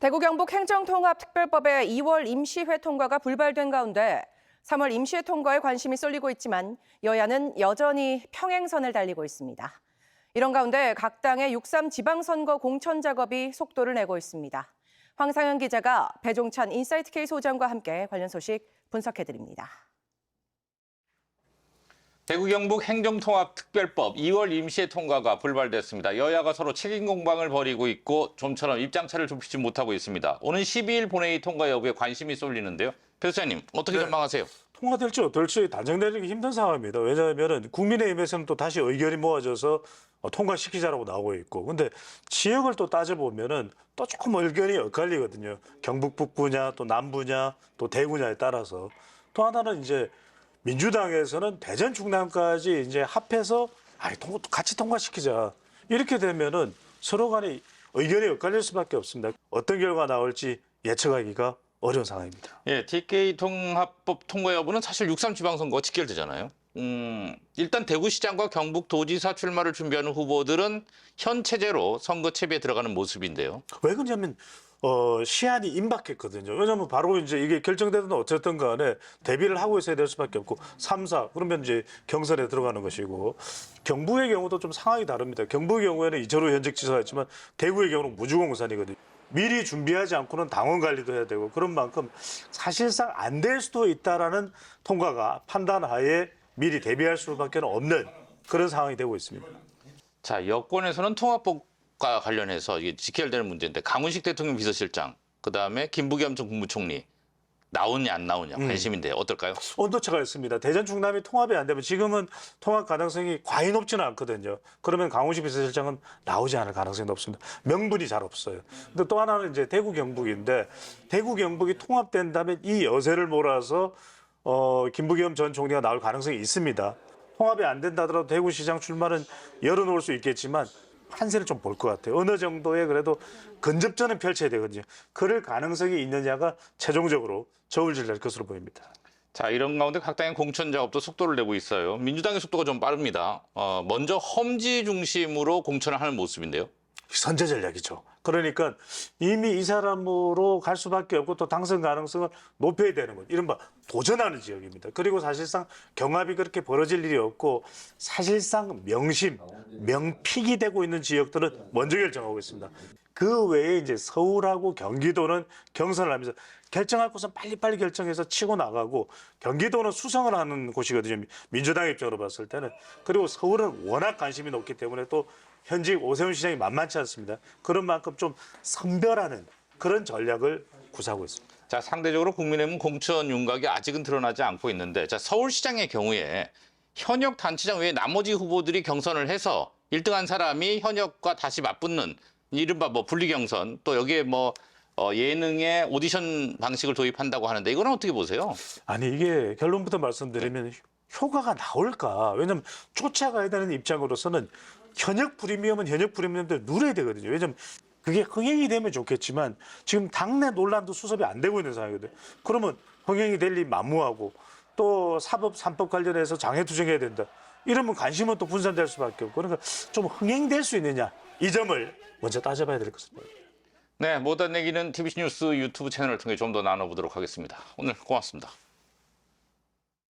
대구 경북 행정통합특별법의 2월 임시회 통과가 불발된 가운데 3월 임시회 통과에 관심이 쏠리고 있지만 여야는 여전히 평행선을 달리고 있습니다. 이런 가운데 각 당의 6.3 지방선거 공천 작업이 속도를 내고 있습니다. 황상현 기자가 배종찬 인사이트K 소장과 함께 관련 소식 분석해드립니다. 대구 경북 행정통합특별법 2월 임시회 통과가 불발됐습니다. 여야가 서로 책임 공방을 벌이고 있고 좀처럼 입장차를 좁히지 못하고 있습니다. 오는 12일 본회의 통과 여부에 관심이 쏠리는데요. 변호사님, 어떻게 전망하세요? 통과될지 어떨지 단정되기 힘든 상황입니다. 왜냐하면 국민의힘에서는 또 다시 의견이 모아져서 통과시키자라고 나오고 있고, 근데 지역을 또 따져보면은 또 조금 의견이 엇갈리거든요. 경북 북부냐, 또 남부냐, 또 대구냐에 따라서. 또 하나는 이제 민주당에서는 대전 충남까지 이제 합해서 같이 통과시키자. 이렇게 되면은 서로 간에 의견이 엇갈릴 수밖에 없습니다. 어떤 결과가 나올지 예측하기가 어려운 상황입니다. 예, TK 통합법 통과 여부는 사실 6.3 지방선거가 직결되잖아요. 일단 대구시장과 경북도지사 출마를 준비하는 후보들은 현 체제로 선거 채비에 들어가는 모습인데요. 왜 그러냐면 시한이 임박했거든요. 왜냐하면 바로 이제 이게 결정되든 어쨌든 간에 대비를 하고 있어야 될 수밖에 없고 3, 4 그러면 이제 경선에 들어가는 것이고, 경북의 경우도 좀 상황이 다릅니다. 경북의 경우에는 이철우 현직 지사였지만 대구의 경우는 무주공산이거든요. 미리 준비하지 않고는 당원 관리도 해야 되고, 그런 만큼 사실상 안 될 수도 있다라는 통과가 판단하에 미리 대비할 수밖에 없는 그런 상황이 되고 있습니다. 자, 여권에서는 통합법과 관련해서 이게 직결되는 문제인데 강훈식 대통령 비서실장, 그다음에 김부겸 전 국무총리 나오냐 안 나오냐 관심인데 어떨까요? 온도차가 있습니다. 대전 충남이 통합이 안 되면 지금은 통합 가능성이 과히 높지는 않거든요. 그러면 강훈식 비서실장은 나오지 않을 가능성이 높습니다. 명분이 잘 없어요. 근데 또 하나는 이제 대구 경북인데, 대구 경북이 통합된다면 이 여세를 몰아서 김부겸 전 총리가 나올 가능성이 있습니다. 통합이 안 된다더라도 대구시장 출마는 열어놓을 수 있겠지만 판세를 좀 볼 것 같아요. 어느 정도의 그래도 근접전은 펼쳐야 되거든요. 그럴 가능성이 있느냐가 최종적으로 저울질될 것으로 보입니다. 자, 이런 가운데 각 당의 공천 작업도 속도를 내고 있어요. 민주당의 속도가 좀 빠릅니다. 먼저 험지 중심으로 공천을 하는 모습인데요. 선제 전략이죠. 그러니까 이미 이 사람으로 갈 수밖에 없고 또 당선 가능성을 높여야 되는 것. 이른바 도전하는 지역입니다. 그리고 사실상 경합이 그렇게 벌어질 일이 없고 사실상 명픽이 되고 있는 지역들은 먼저 결정하고 있습니다. 그 외에 이제 서울하고 경기도는 경선을 하면서 결정할 곳은 빨리빨리 결정해서 치고 나가고, 경기도는 수성을 하는 곳이거든요. 민주당 입장으로 봤을 때는. 그리고 서울은 워낙 관심이 높기 때문에 또 현직 오세훈 시장이 만만치 않습니다. 그런 만큼 좀 선별하는 그런 전략을 구사하고 있습니다. 자, 상대적으로 국민의힘은 공천 윤곽이 아직은 드러나지 않고 있는데, 자, 서울시장의 경우에 현역 단체장 외에 나머지 후보들이 경선을 해서 1등한 사람이 현역과 다시 맞붙는 이른바 분리경선, 또 여기에 예능의 오디션 방식을 도입한다고 하는데 이거는 어떻게 보세요? 아니, 이게 결론부터 말씀드리면 효과가 나올까? 왜냐하면 쫓아가야 되는 입장으로서는 현역 프리미엄은 현역 프리미엄대로 누려야 되거든요. 왜냐하면 그게 흥행이 되면 좋겠지만 지금 당내 논란도 수습이 안 되고 있는 상황이거든요. 그러면 흥행이 될 리 만무하고, 또 사법 3법 관련해서 장애투쟁해야 된다. 이러면 관심은 또 분산될 수밖에 없고, 그러니까 좀 흥행될 수 있느냐, 이 점을 먼저 따져봐야 될 것입니다. 네, 못한 얘기는 TBC 뉴스 유튜브 채널을 통해 좀 더 나눠보도록 하겠습니다. 오늘 고맙습니다.